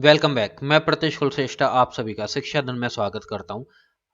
Welcome back. मैं प्रतिश कुलश्रेष्ठ आप सभी का शिक्षा धन में स्वागत करता हूं।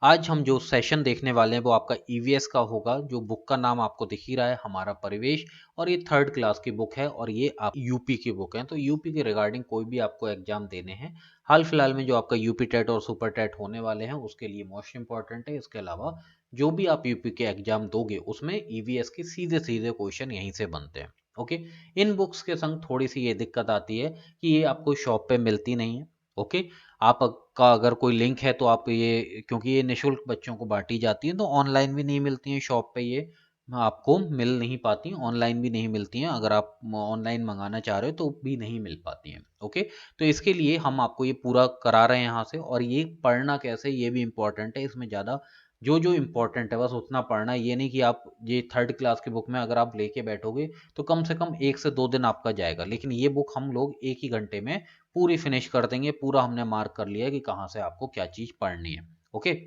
आज हम जो सेशन देखने वाले हैं वो आपका ईवीएस का होगा। जो बुक का नाम आपको दिख ही रहा है, हमारा परिवेश, और ये थर्ड क्लास की बुक है और ये आप यूपी की बुक है। तो यूपी के रिगार्डिंग कोई भी आपको एग्जाम देने हैं, हाल फिलहाल में जो आपका यूपी टेट और सुपर टेट होने वाले हैं उसके लिए मोस्ट इंपॉर्टेंट है। इसके अलावा जो भी आप यूपी के एग्जाम दोगे उसमें ईवीएस के सीधे सीधे क्वेश्चन यहीं से बनते हैं। ओके। इन बुक्स के संग थोड़ी सी ये दिक्कत आती है कि ये आपको शॉप पे मिलती नहीं है। ओके। आपका अगर कोई लिंक है तो आप ये, क्योंकि ये निशुल्क बच्चों को बांटी जाती है, तो ऑनलाइन भी नहीं मिलती हैं शॉप पे। ये आपको मिल नहीं पाती, ऑनलाइन भी नहीं मिलती हैं। अगर आप ऑनलाइन मंगाना चाह रहे हो तो भी नहीं मिल पाती हैं। ओके। तो इसके लिए हम आपको ये पूरा करा रहे हैं यहाँ से। और ये पढ़ना कैसे, ये भी इंपॉर्टेंट है। इसमें ज़्यादा जो जो इम्पोर्टेंट है बस उतना पढ़ना है। ये नहीं कि आप ये थर्ड क्लास की बुक में अगर आप लेके बैठोगे तो कम से कम 1 से 2 दिन आपका जाएगा, लेकिन ये बुक हम लोग 1 ही घंटे में पूरी फिनिश कर देंगे। पूरा हमने मार्क कर लिया है कि कहाँ से आपको क्या चीज़ पढ़नी है। ओके।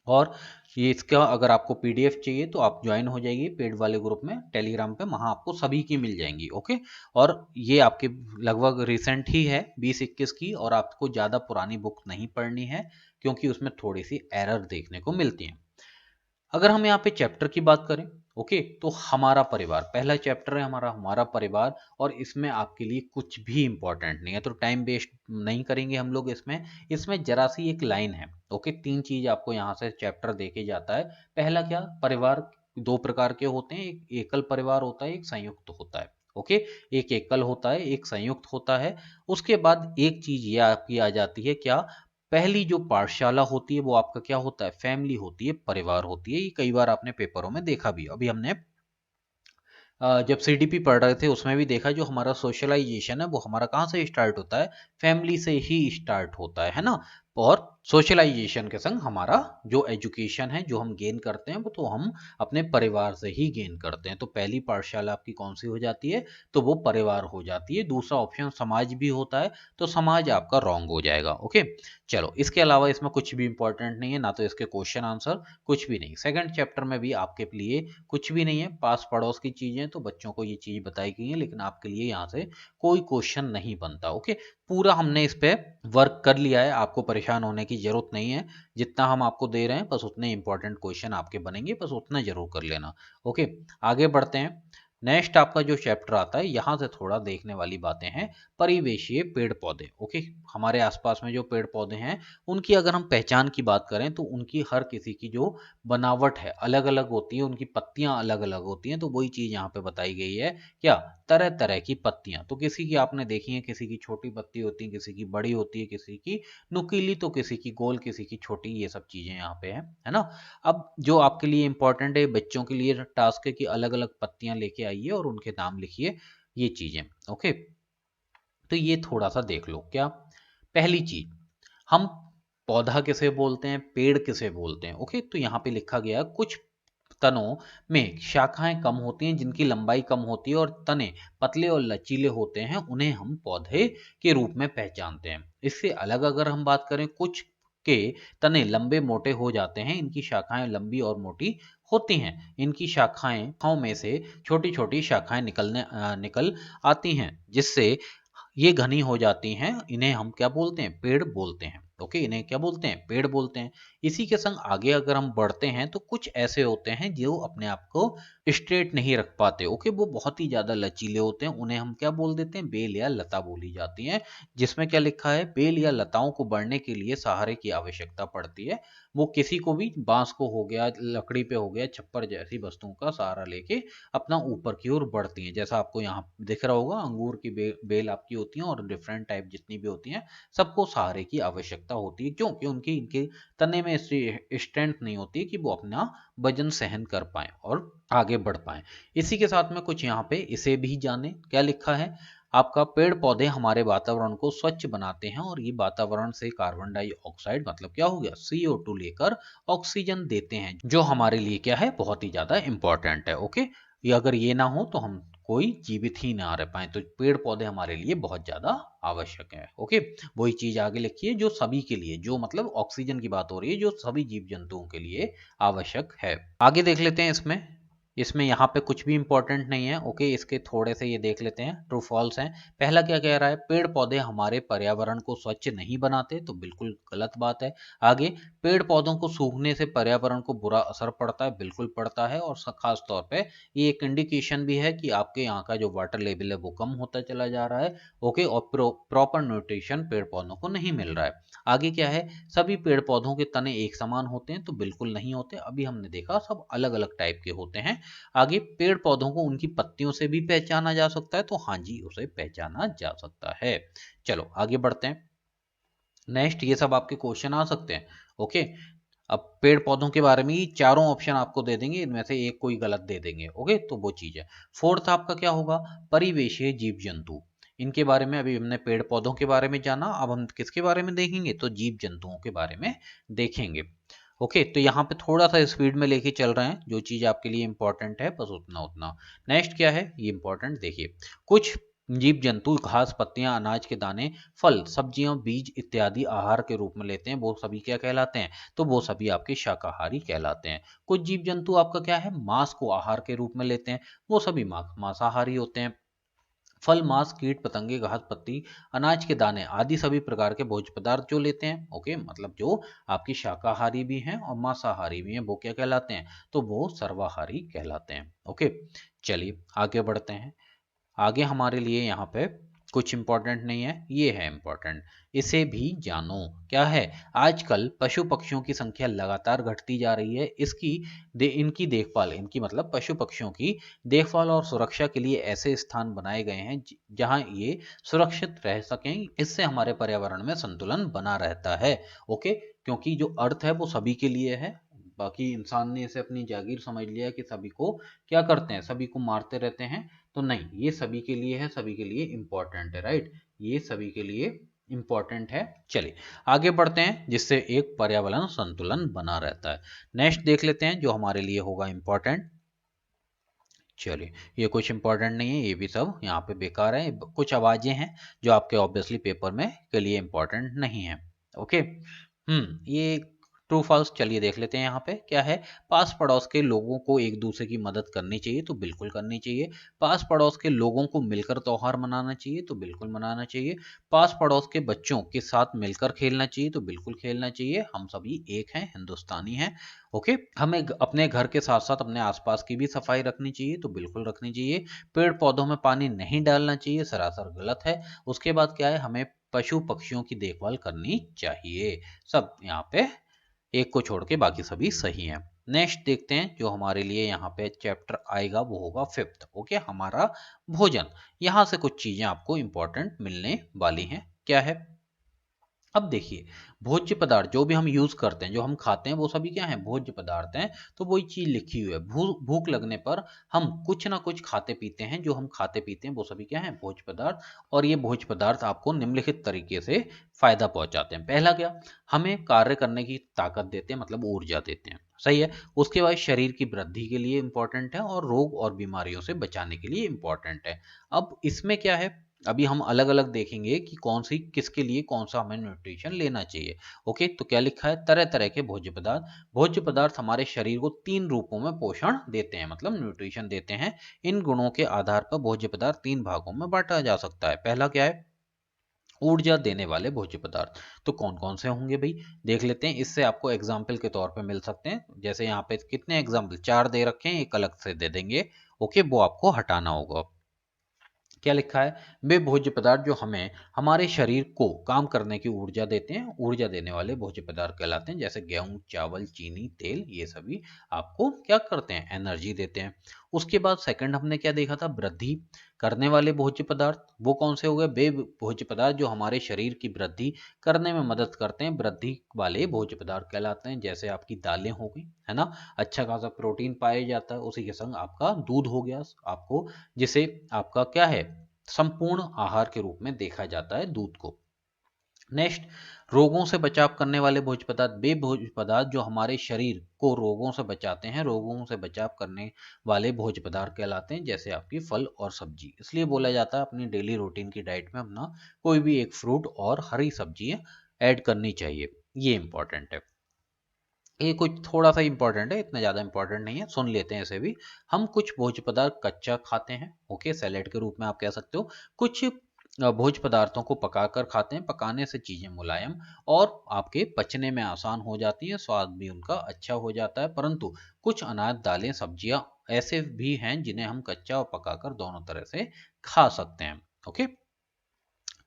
और ये इसका अगर आपको पीडीएफ चाहिए तो आप ज्वाइन हो जाइए पेड वाले ग्रुप में टेलीग्राम पे, वहाँ आपको सभी की मिल जाएंगी। ओके। और ये आपके लगभग रिसेंट ही है 20-21 की, और आपको ज़्यादा पुरानी बुक नहीं पढ़नी है क्योंकि उसमें थोड़ी सी एरर देखने को मिलती है। अगर हम यहाँ पे चैप्टर की बात करें, ओके, तो हमारा परिवार पहला चैप्टर है हमारा, हमारा परिवार। और इसमें आपके लिए कुछ भी इंपॉर्टेंट नहीं है, तो टाइम वेस्ट नहीं करेंगे हम लोग इसमें। इसमें जरा सी एक लाइन है। ओके। 3 चीज आपको यहाँ से चैप्टर देके जाता है। पहला क्या, परिवार 2 प्रकार के होते हैं, एक एकल परिवार होता है, एक संयुक्त होता है। ओके। एक एकल होता है, एक संयुक्त होता है। उसके बाद एक चीज ये आपकी आ जाती है क्या, पहली जो पाठशाला होती है वो आपका क्या होता है, फैमिली होती है, परिवार होती है। ये कई बार आपने पेपरों में देखा भी। अभी हमने जब सीडीपी पढ़ रहे थे उसमें भी देखा, जो हमारा सोशलाइजेशन है वो हमारा कहाँ से स्टार्ट होता है, फैमिली से ही स्टार्ट होता है ना। और सोशलाइजेशन के संग हमारा जो एजुकेशन है, जो हम गेन करते हैं, वो तो हम अपने परिवार से ही गेन करते हैं। तो पहली पाठशाला आपकी कौन सी हो जाती है, तो वो परिवार हो जाती है। दूसरा ऑप्शन समाज भी होता है, तो समाज आपका रॉन्ग हो जाएगा। ओके। चलो, इसके अलावा इसमें कुछ भी इंपॉर्टेंट नहीं है, ना तो इसके क्वेश्चन आंसर, कुछ भी नहीं। सेकंड चैप्टर में भी आपके लिए कुछ भी नहीं है, पास पड़ोस की चीजें तो बच्चों को ये चीज बताई गई है, लेकिन आपके लिए यहाँ से कोई क्वेश्चन नहीं बनता। ओके। पूरा हमने इस पे वर्क कर लिया है, आपको परेशान होने की जरूरत नहीं है। जितना हम आपको दे रहे हैं बस उतने इंपॉर्टेंट क्वेश्चन आपके बनेंगे, बस उतना जरूर कर लेना। ओके। आगे बढ़ते हैं। नेक्स्ट आपका जो चैप्टर आता है, यहाँ से थोड़ा देखने वाली बातें हैं। परिवेशीय पेड़ पौधे। ओके। हमारे आसपास में जो पेड़ पौधे हैं उनकी अगर हम पहचान की बात करें तो उनकी हर किसी की जो बनावट है अलग अलग होती है, उनकी पत्तियां अलग अलग होती हैं। तो वही चीज यहाँ पे बताई गई है क्या, तरह तरह की पत्तियां। तो किसी की आपने देखी है, किसी की छोटी पत्ती होती है, किसी की बड़ी होती है, किसी की नुकीली, तो किसी की गोल, किसी की छोटी। ये सब चीजें यहाँ पे है ना। अब जो आपके लिए इंपॉर्टेंट है, बच्चों के लिए टास्क है कि अलग अलग पत्तियां लेके आइए और उनके नाम लिखिए, ये चीजें। ओके। तो ये थोड़ा सा देख लो। क्या, पहली चीज, हम पौधा किसे बोलते हैं, पेड़ किसे बोलते हैं। ओके। तो यहाँ पे लिखा गया है, कुछ तनों में शाखाएं कम होती हैं, जिनकी लंबाई कम होती है, और तने पतले और लचीले होते हैं, उन्हें हम पौधे के रूप में पहचानते हैं। इससे अलग अगर हम बात करें, कुछ के तने लंबे मोटे हो जाते हैं, इनकी शाखाएं लंबी और मोटी होती हैं। इनकी शाखाओं में से छोटी छोटी शाखाएं निकल आती हैं, जिससे ये घनी हो जाती हैं। इन्हें हम क्या बोलते हैं, पेड़ बोलते हैं। ओके। इन्हें क्या बोलते हैं, पेड़ बोलते हैं। इसी के संग आगे अगर हम बढ़ते हैं तो कुछ ऐसे होते हैं जो अपने आप को स्ट्रेट नहीं रख पाते। ओके। वो बहुत ही ज्यादा लचीले होते हैं, उन्हें हम क्या बोल देते हैं, बेल या लता बोली जाती हैं। जिसमें क्या लिखा है, बेल या लताओं को बढ़ने के लिए सहारे की आवश्यकता पड़ती है। वो किसी को भी, बांस को हो गया, लकड़ी पे हो गया, छप्पर जैसी वस्तुओं का सहारा लेके अपना ऊपर की ओर बढ़ती हैं। जैसा आपको यहाँ दिख रहा होगा, अंगूर की बेल आपकी होती है, और डिफरेंट टाइप जितनी भी होती हैं, सबको सहारे की आवश्यकता होती है। क्योंकि उनकी इनके तने में स्ट्रेंथ नहीं होती है कि वो अपना वजन सहन कर पाए और आगे बढ़ पाए। इसी के साथ में कुछ यहाँ पे इसे भी जाने, क्या लिखा है आपका, पेड़ पौधे हमारे वातावरण को स्वच्छ बनाते हैं, और ये वातावरण से कार्बन डाइऑक्साइड, मतलब क्या हो गया, CO2 लेकर ऑक्सीजन देते हैं, जो हमारे लिए क्या है, बहुत ही ज्यादा इंपॉर्टेंट है। ओके। ये अगर ये ना हो तो हम कोई जीवित ही ना रह पाए। तो पेड़ पौधे हमारे लिए बहुत ज्यादा आवश्यक है। ओके। वही चीज आगे लिखिए, जो सभी के लिए, जो मतलब ऑक्सीजन की बात हो रही है, जो सभी जीव जंतुओं के लिए आवश्यक है। आगे देख लेते हैं इसमें। इसमें यहाँ पे कुछ भी इंपॉर्टेंट नहीं है। ओके, इसके थोड़े से ये देख लेते हैं, ट्रू फॉल्स हैं। पहला क्या कह रहा है, पेड़ पौधे हमारे पर्यावरण को स्वच्छ नहीं बनाते, तो बिल्कुल गलत बात है। आगे, पेड़ पौधों को सूखने से पर्यावरण को बुरा असर पड़ता है, बिल्कुल पड़ता है। और खास तौर पे ये एक इंडिकेशन भी है कि आपके यहाँ का जो वाटर लेवल है वो कम होता चला जा रहा है। ओके, और प्रॉपर न्यूट्रिशन पेड़ पौधों को नहीं मिल रहा है। आगे क्या है, सभी पेड़ पौधों के तने एक समान होते हैं, तो बिल्कुल नहीं होते। अभी हमने देखा सब अलग अलग टाइप के होते हैं। आगे, पेड़ पौधों को उनकी पत्तियों से भी पहचाना जा सकता है, तो हाँ जी, उसे पहचाना जा सकता है। चलो आगे बढ़ते हैं। नेक्स्ट, ये सब आपके क्वेश्चन आ सकते हैं। ओके, अब पेड़ पौधों के बारे में ही चारों ऑप्शन आपको दे देंगे, इनमें से एक कोई गलत दे देंगे। ओके, तो वो चीज है। फोर्थ आपका क्या होगा, परिवेशीय जीव जंतु। इनके बारे में अभी हमने पेड़ पौधों के बारे में जाना, अब हम किसके बारे में देखेंगे, तो जीव जंतुओं के बारे में देखेंगे। ओके, तो यहाँ पे थोड़ा सा स्पीड में लेके चल रहे हैं, जो चीज आपके लिए इंपॉर्टेंट है बस उतना उतना। नेक्स्ट क्या है, ये इंपॉर्टेंट देखिए। कुछ जीव जंतु घास, पत्तियां, अनाज के दाने, फल, सब्जियां, बीज इत्यादि आहार के रूप में लेते हैं, वो सभी क्या कहलाते हैं, तो वो सभी आपके शाकाहारी कहलाते हैं। कुछ जीव जंतु आपका क्या है, मांस को आहार के रूप में लेते हैं, वो सभी मांसाहारी होते हैं। फल, मांस, कीट पतंगे, घास, पत्ती, अनाज के दाने आदि सभी प्रकार के भोज्य पदार्थ जो लेते हैं, ओके, मतलब जो आपकी शाकाहारी भी हैं और मांसाहारी भी हैं, वो क्या कहलाते हैं, तो वो सर्वाहारी कहलाते हैं। ओके, चलिए आगे बढ़ते हैं। आगे हमारे लिए यहाँ पे कुछ इंपॉर्टेंट नहीं है, ये है इंपॉर्टेंट, इसे भी जानो। क्या है, आजकल पशु पक्षियों की संख्या लगातार घटती जा रही है। इनकी देखभाल, इनकी मतलब पशु पक्षियों की देखभाल और सुरक्षा के लिए ऐसे स्थान बनाए गए हैं जहां ये सुरक्षित रह सकें। इससे हमारे पर्यावरण में संतुलन बना रहता है। ओके, क्योंकि जो अर्थ है वो सभी के लिए है, बाकी इंसान ने इसे अपनी जागीर समझ लिया कि सभी को क्या करते हैं, सभी को मारते रहते हैं, तो नहीं, ये सभी के लिए है, सभी के लिए इंपॉर्टेंट है, राइट, ये सभी के लिए इंपॉर्टेंट है। चलिए आगे बढ़ते हैं, जिससे एक पर्यावरण संतुलन बना रहता है। नेक्स्ट देख लेते हैं जो हमारे लिए होगा इंपॉर्टेंट। चलिए, ये कुछ इंपॉर्टेंट नहीं है, ये भी सब यहाँ पे बेकार है। कुछ आवाजें हैं जो आपके ऑब्वियसली पेपर में के लिए इंपॉर्टेंट नहीं है। ओके, ये ट्रू फॉल्स, चलिए देख लेते हैं। यहाँ पे क्या है, पास पड़ोस के लोगों को एक दूसरे की मदद करनी चाहिए, तो बिल्कुल करनी चाहिए। पास पड़ोस के लोगों को मिलकर त्योहार मनाना चाहिए, तो बिल्कुल मनाना चाहिए। पास पड़ोस के बच्चों के साथ मिलकर खेलना चाहिए, तो बिल्कुल खेलना चाहिए। हम सभी एक हैं, हिंदुस्तानी हैं। ओके, हमें अपने घर के साथ साथ अपने आसपास की भी सफाई रखनी चाहिए, तो बिल्कुल रखनी चाहिए। पेड़ पौधों में पानी नहीं डालना चाहिए, सरासर गलत है। उसके बाद क्या है, हमें पशु पक्षियों की देखभाल करनी चाहिए। सब यहाँ पे एक को छोड़ के बाकी सभी सही हैं। नेक्स्ट देखते हैं जो हमारे लिए यहाँ पे चैप्टर आएगा, वो होगा फिफ्थ। ओके, हमारा भोजन। यहाँ से कुछ चीजें आपको इंपॉर्टेंट मिलने वाली हैं। क्या है, अब देखिए, भोज्य पदार्थ जो भी हम यूज करते हैं, जो हम खाते हैं, वो सभी क्या है, भोज्य पदार्थ हैं। तो वही चीज लिखी हुई है, भूख लगने पर हम कुछ ना कुछ खाते पीते हैं, जो हम खाते पीते हैं वो सभी क्या है, भोज्य पदार्थ। और ये भोज्य पदार्थ आपको निम्नलिखित तरीके से फायदा पहुंचाते हैं। पहला क्या, हमें कार्य करने की ताकत देते हैं, मतलब ऊर्जा देते हैं, सही है। उसके बाद शरीर की वृद्धि के लिए इंपॉर्टेंट है, और रोग और बीमारियों से बचाने के लिए इंपॉर्टेंट है। अब इसमें क्या है, अभी हम अलग अलग देखेंगे कि कौन सी किसके लिए कौन सा हमें न्यूट्रिशन लेना चाहिए। ओके, तो क्या लिखा है, तरह तरह के भोज्य पदार्थ। भोज्य पदार्थ हमारे शरीर को तीन रूपों में पोषण देते हैं, मतलब न्यूट्रिशन देते हैं। इन गुणों के आधार पर भोज्य पदार्थ तीन भागों में बांटा जा सकता है। पहला क्या है, ऊर्जा देने वाले भोज्य पदार्थ। तो कौन कौन से होंगे भाई, देख लेते हैं। इससे आपको एग्जाम्पल के तौर पे मिल सकते हैं, जैसे यहाँ पे कितने एग्जाम्पल, चार दे रखे हैं, एक अलग से दे देंगे। ओके, वो आपको हटाना होगा। क्या लिखा है, वे भोज्य पदार्थ जो हमें हमारे शरीर को काम करने की ऊर्जा देते हैं, ऊर्जा देने वाले भोज्य पदार्थ कहलाते हैं। जैसे गेहूं, चावल, चीनी, तेल, ये सभी आपको क्या करते हैं, एनर्जी देते हैं। उसके बाद सेकंड हमने क्या देखा था, वृद्धि करने वाले भोज्य पदार्थ। वो कौन से हो गए, वे भोज्य पदार्थ जो हमारे शरीर की वृद्धि करने में मदद करते हैं, वृद्धि वाले भोज्य पदार्थ कहलाते हैं। जैसे आपकी दालें हो गई, है ना, अच्छा खासा प्रोटीन पाया जाता है। उसी के संग आपका दूध हो गया, आपको जिसे आपका क्या है, संपूर्ण आहार के रूप में देखा जाता है दूध को। नेक्स्ट, रोगों से बचाव करने वाले भोज्य पदार्थ, वे भोज्य पदार्थ जो हमारे शरीर को रोगों से बचाते हैं, रोगों से बचाव करने वाले भोज्य पदार्थ कहलाते हैं। जैसे आपकी फल और सब्जी, इसलिए बोला जाता है अपनी डेली रूटीन की डाइट में अपना कोई भी एक फ्रूट और हरी सब्जियां ऐड करनी चाहिए, ये इंपॉर्टेंट है। ये कुछ थोड़ा सा इंपॉर्टेंट है, इतना ज़्यादा इंपॉर्टेंट नहीं है, सुन लेते हैं इसे भी। हम कुछ भोज्य पदार्थ कच्चा खाते हैं, ओके, सैलेड के रूप में आप कह सकते हो। कुछ भोज्य पदार्थों को पकाकर खाते हैं, पकाने से चीज़ें मुलायम और आपके पचने में आसान हो जाती हैं, स्वाद भी उनका अच्छा हो जाता है। परंतु कुछ अनाज, दालें, सब्जियां ऐसे भी हैं जिन्हें हम कच्चा और पकाकर दोनों तरह से खा सकते हैं। ओके,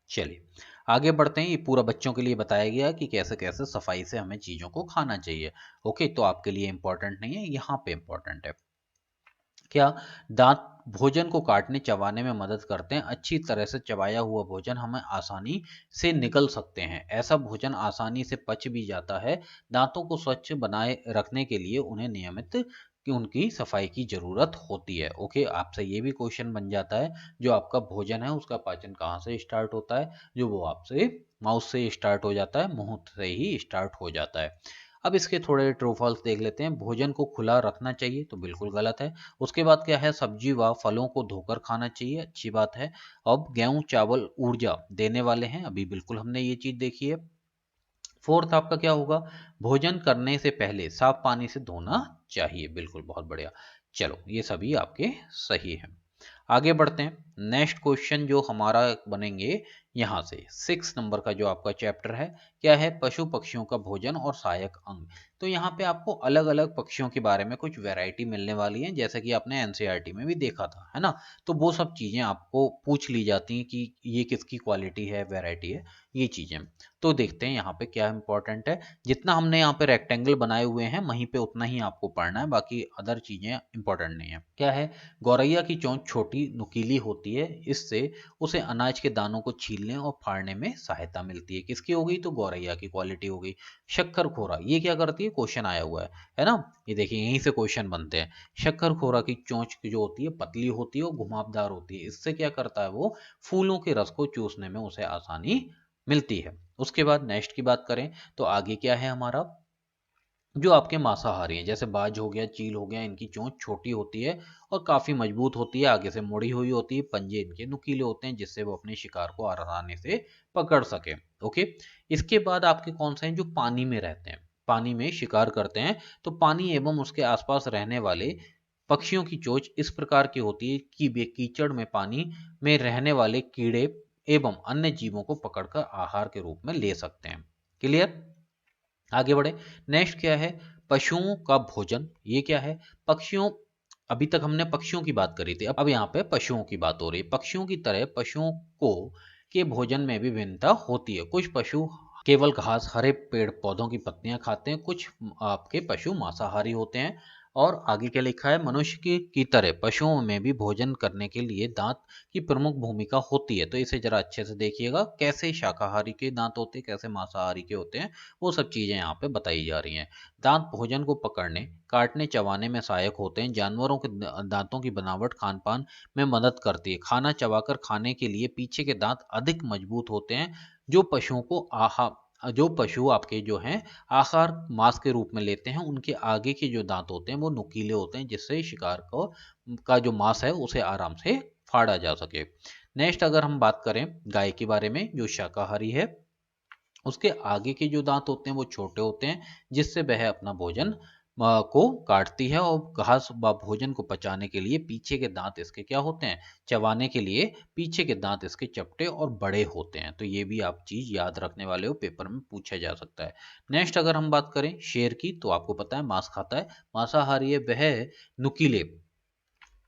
चलिए आगे बढ़ते हैं। ये पूरा बच्चों के लिए बताया गया कि कैसे कैसे सफाई से हमें चीज़ों को खाना चाहिए। ओके, तो आपके लिए इंपॉर्टेंट नहीं है, यहाँ पे इंपॉर्टेंट है। क्या? दांत भोजन को काटने चबाने में मदद करते हैं। अच्छी तरह से चबाया हुआ भोजन हमें आसानी से निकल सकते हैं। ऐसा भोजन आसानी से पच भी जाता है। दांतों को स्वच्छ बनाए रखने के लिए उन्हें नियमित कि उनकी सफाई की जरूरत होती है। ओके, आपसे ये भी क्वेश्चन बन जाता है, जो आपका भोजन है उसका पाचन कहाँ से स्टार्ट होता है? जो वो आपसे माउथ से स्टार्ट हो जाता है, मुंह से ही स्टार्ट हो जाता है। अब इसके थोड़े ट्रू फॉल्स देख लेते हैं। भोजन को खुला रखना चाहिए, तो बिल्कुल गलत है। उसके बाद क्या है? सब्जी व फलों को धोकर खाना चाहिए, अच्छी बात है। अब गेहूं चावल ऊर्जा देने वाले हैं, अभी बिल्कुल हमने ये चीज देखी है। फोर्थ आपका क्या होगा? भोजन करने से पहले साफ पानी से धोना चाहिए, बिल्कुल, बहुत बढ़िया। चलो ये सभी आपके सही है। आगे बढ़ते हैं। नेक्स्ट क्वेश्चन जो हमारा बनेंगे यहाँ से 6 नंबर का जो आपका चैप्टर है, क्या है? पशु पक्षियों का भोजन और सहायक अंग। तो यहाँ पे आपको अलग अलग पक्षियों के बारे में कुछ वैरायटी मिलने वाली है, जैसे कि आपने एनसीईआरटी में भी देखा था, है ना? तो वो सब चीजें आपको पूछ ली जाती हैं कि ये किसकी क्वालिटी है, वैरायटी है, ये चीजें। तो देखते हैं यहाँ पे क्या इंपॉर्टेंट है। जितना हमने यहाँ पे रेक्टेंगल बनाए हुए हैं वहीं पे उतना ही आपको पढ़ना है, बाकी अदर चीजें इंपॉर्टेंट नहीं है। क्या है? गौरैया की चोंच छोटी नुकीली होती है, इससे उसे अनाज के दानों को छीलने और फाड़ने में सहायता मिलती है। किसकी हो गई? तो गौरैया की क्वालिटी हो गई। शक्कर खोरा ये क्या करती है? क्वेश्चन आया हुआ है ना? ये देखिए यहीं से क्वेश्चन बनते हैं। शक्कर खोरा की चोंच की जो होती है पतली होती है और घुमावदार होती है। इससे क्या करता है? वो फूलों के रस को चूसने में उसे आसानी मिलती है। उसके बाद नेक्स्ट की बात करें तो आगे क्या है हमारा? जो आपके मांसाहारी हैं, जैसे बाज हो गया, चील हो गया, इनकी चोंच छोटी होती है और काफी मजबूत होती है, आगे से मुड़ी हुई होती है, पंजे इनके नुकीले होते हैं जिससे वो अपने शिकार को आसानी से पकड़ सके। ओके, इसके बाद आपके कौन से हैं? जो पानी में रहते हैं, पानी में शिकार करते हैं। तो पानी एवं उसके आसपास रहने वाले पक्षियों की चोंच इस प्रकार की होती है कि वे कीचड़ में, पानी में रहने वाले कीड़े एवं अन्य जीवों को पकड़कर आहार के रूप में ले सकते हैं। क्लियर? आगे बढ़े। नेक्स्ट क्या है? पशुओं का भोजन। ये क्या है? पक्षियों, अभी तक हमने पक्षियों की बात करी थी, अब यहाँ पे पशुओं की बात हो रही है। पक्षियों की तरह पशुओं को के भोजन में भी भिन्नता होती है। कुछ पशु केवल घास, हरे पेड़ पौधों की पत्तियां खाते हैं, कुछ आपके पशु मांसाहारी होते हैं। और आगे क्या लिखा है? मनुष्य की तरह पशुओं में भी भोजन करने के लिए दांत की प्रमुख भूमिका होती है। तो इसे जरा अच्छे से देखिएगा, कैसे शाकाहारी के दांत होते हैं, कैसे मांसाहारी के होते हैं, वो सब चीजें यहाँ पे बताई जा रही हैं। दांत भोजन को पकड़ने, काटने, चबाने में सहायक होते हैं। जानवरों के दांतों की बनावट खान पान में मदद करती है। खाना चबाकर खाने के लिए पीछे के दांत अधिक मजबूत होते हैं। जो पशुओं को जो पशु आपके जो हैं आहार मांस के रूप में लेते हैं, उनके आगे के जो दांत होते हैं वो नुकीले होते हैं, जिससे शिकार को का जो मांस है उसे आराम से फाड़ा जा सके। नेक्स्ट अगर हम बात करें गाय के बारे में, जो शाकाहारी है, उसके आगे के जो दांत होते हैं वो छोटे होते हैं, जिससे वह अपना भोजन को काटती है। और घास व भोजन को पचाने के लिए पीछे के दांत इसके क्या होते हैं? चबाने के लिए पीछे के दांत इसके चपटे और बड़े होते हैं। तो ये भी आप चीज याद रखने वाले हो, पेपर में पूछा जा सकता है। नेक्स्ट अगर हम बात करें शेर की, तो आपको पता है मांस खाता है, मांसाहारी है, वह नुकीले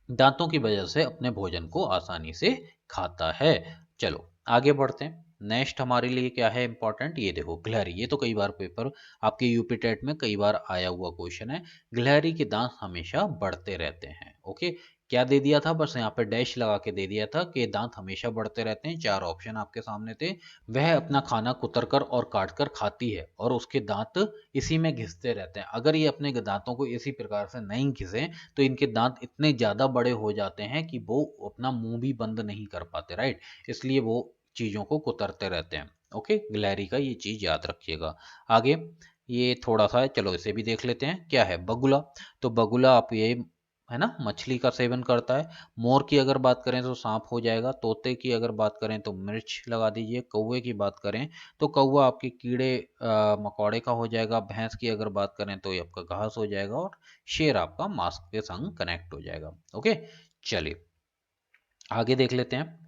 दांतों की वजह से अपने भोजन को आसानी से खाता है। चलो आगे बढ़ते हैं। नेक्स्ट हमारे लिए क्या है इंपॉर्टेंट? ये देखो गिलहरी, ये तो कई बार पेपर आपके यूपी टेट में कई बार आया हुआ क्वेश्चन है। गिलहरी के दांत हमेशा बढ़ते रहते हैं। ओके, क्या दे दिया था? बस यहाँ पे डैश लगा के दे दिया था कि दांत हमेशा बढ़ते रहते हैं। चार ऑप्शन आपके सामने थे। वह अपना खाना कुतर कर और काट कर खाती है और उसके दांत इसी में घिसते रहते हैं। अगर ये अपने दांतों को इसी प्रकार से नहीं घिसे तो इनके दांत इतने ज़्यादा बड़े हो जाते हैं कि वो अपना मुंह भी बंद नहीं कर पाते, राइट? इसलिए वो चीज़ों को कुतरते रहते हैं। ओके, गिलहरी का ये चीज़ याद रखिएगा। आगे ये थोड़ा सा है, चलो इसे भी देख लेते हैं। क्या है? बगुला। तो बगुला आप ये है ना, मछली का सेवन करता है। मोर की अगर बात करें तो सांप हो जाएगा। तोते की अगर बात करें तो मिर्च लगा दीजिए। कौवे की बात करें तो कौवा आपके कीड़े मकोड़े का हो जाएगा। भैंस की अगर बात करें तो ये आपका घास हो जाएगा। और शेर आपका मांस के संग कनेक्ट हो जाएगा। ओके, चलिए आगे देख लेते हैं।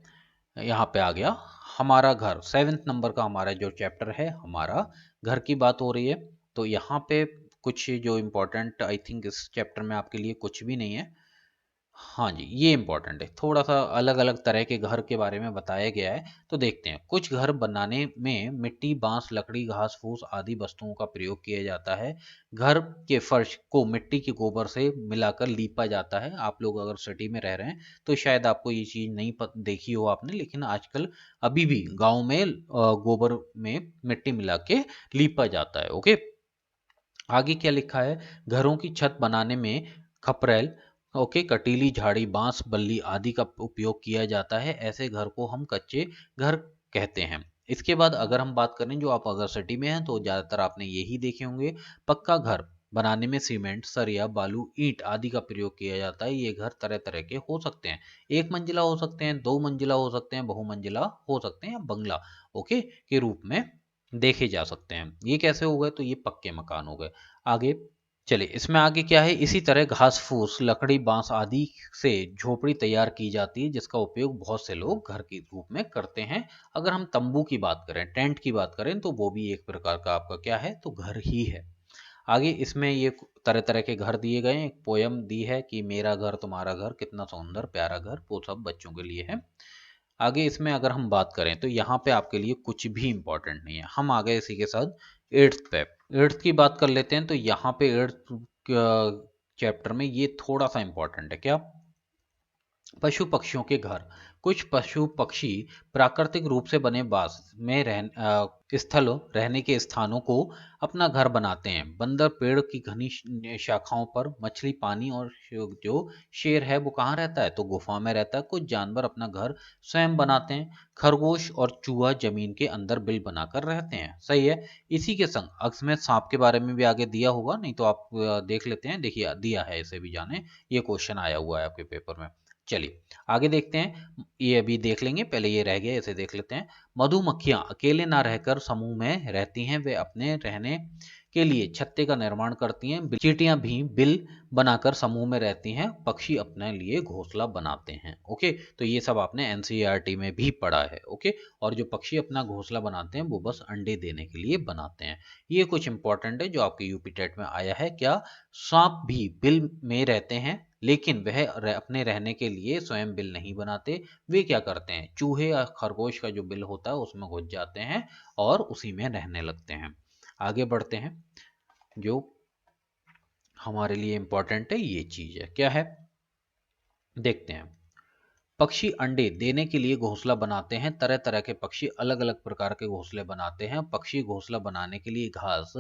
यहाँ पे आ गया हमारा घर, 7th नंबर का हमारा जो चैप्टर है, हमारा घर की बात हो रही है। तो यहाँ पे कुछ जो इम्पोर्टेंट, आई थिंक इस चैप्टर में आपके लिए कुछ भी नहीं है। हाँ जी, ये इम्पोर्टेंट है, थोड़ा सा अलग अलग तरह के घर के बारे में बताया गया है। तो देखते हैं। कुछ घर बनाने में मिट्टी, बांस, लकड़ी, घास फूस आदि वस्तुओं का प्रयोग किया जाता है। घर के फर्श को मिट्टी के गोबर से मिलाकर लीपा जाता है। आप लोग अगर सिटी में रह रहे हैं तो शायद आपको ये चीज़ नहीं देखी हो आपने, लेकिन आजकल अभी भी गाँव में गोबर में मिट्टी मिला के लीपा जाता है। ओके, आगे क्या लिखा है? घरों की छत बनाने में खपरेल, ओके, कटीली झाड़ी, बांस, बल्ली आदि का उपयोग किया जाता है। ऐसे घर को हम कच्चे घर कहते हैं। इसके बाद अगर हम बात करें, जो आप अगर सिटी में हैं तो ज़्यादातर आपने यही देखे होंगे। पक्का घर बनाने में सीमेंट, सरिया, बालू, ईंट आदि का प्रयोग किया जाता है। ये घर तरह तरह के हो सकते हैं। एक मंजिला हो सकते हैं, दो मंजिला हो सकते हैं, बहुमंजिला हो सकते हैं, या बंगला ओके के रूप में देखे जा सकते हैं। ये कैसे हो गए? तो ये पक्के मकान हो गए। आगे चलिए, इसमें आगे क्या है? इसी तरह घास फूस, लकड़ी, बांस आदि से झोपड़ी तैयार की जाती है, जिसका उपयोग बहुत से लोग घर के रूप में करते हैं। अगर हम तंबू की बात करें, टेंट की बात करें, तो वो भी एक प्रकार का आपका क्या है? तो घर ही है। आगे इसमें ये तरह तरह के घर दिए गए हैं। एक पोयम दी है कि मेरा घर तुम्हारा घर, कितना सुंदर प्यारा घर, वो सब बच्चों के लिए है। आगे इसमें अगर हम बात करें तो यहाँ पे आपके लिए कुछ भी इंपॉर्टेंट नहीं है। हम आ गए इसी के साथ 8th पे। 8th की बात कर लेते हैं। तो यहाँ पे 8th चैप्टर में ये थोड़ा सा इंपॉर्टेंट है। क्या? पशु पक्षियों के घर। कुछ पशु पक्षी प्राकृतिक रूप से बने बास में स्थलों, रहने के स्थानों को अपना घर बनाते हैं। बंदर पेड़ की घनी शाखाओं पर, मछली पानी, और जो शेर है वो कहाँ रहता है? तो गुफा में रहता है। कुछ जानवर अपना घर स्वयं बनाते हैं। खरगोश और चूहा जमीन के अंदर बिल बनाकर रहते हैं। सही है। इसी के संग अक्स में सांप के बारे में भी आगे दिया होगा, नहीं तो आप देख लेते हैं। देखिए दिया है, इसे भी जाने, ये क्वेश्चन आया हुआ है आपके पेपर में। चलिए आगे देखते हैं। ये अभी देख लेंगे, पहले ये रह गया, इसे देख लेते हैं। मधुमक्खियां अकेले ना रहकर समूह में रहती हैं। वे अपने रहने के लिए छत्ते का निर्माण करती हैं। चींटियां भी बिल बनाकर समूह में रहती हैं। पक्षी अपने लिए घोंसला बनाते हैं। ओके, तो ये सब आपने एनसीईआरटी में भी पढ़ा है। ओके, और जो पक्षी अपना घोंसला बनाते हैं वो बस अंडे देने के लिए बनाते हैं। ये कुछ इंपॉर्टेंट है जो आपके यूपी टेट में आया है। क्या? सांप भी बिल में रहते हैं, लेकिन वह अपने रहने के लिए स्वयं बिल नहीं बनाते। वे क्या करते हैं? चूहे या खरगोश का जो बिल होता है उसमें घुस जाते हैं और उसी में रहने लगते हैं। आगे बढ़ते हैं। जो हमारे लिए इंपॉर्टेंट है ये चीज है, क्या है? देखते हैं। पक्षी अंडे देने के लिए घोंसला बनाते हैं। तरह तरह के पक्षी अलग अलग प्रकार के घोंसले बनाते हैं। पक्षी घोंसला बनाने के लिए घास,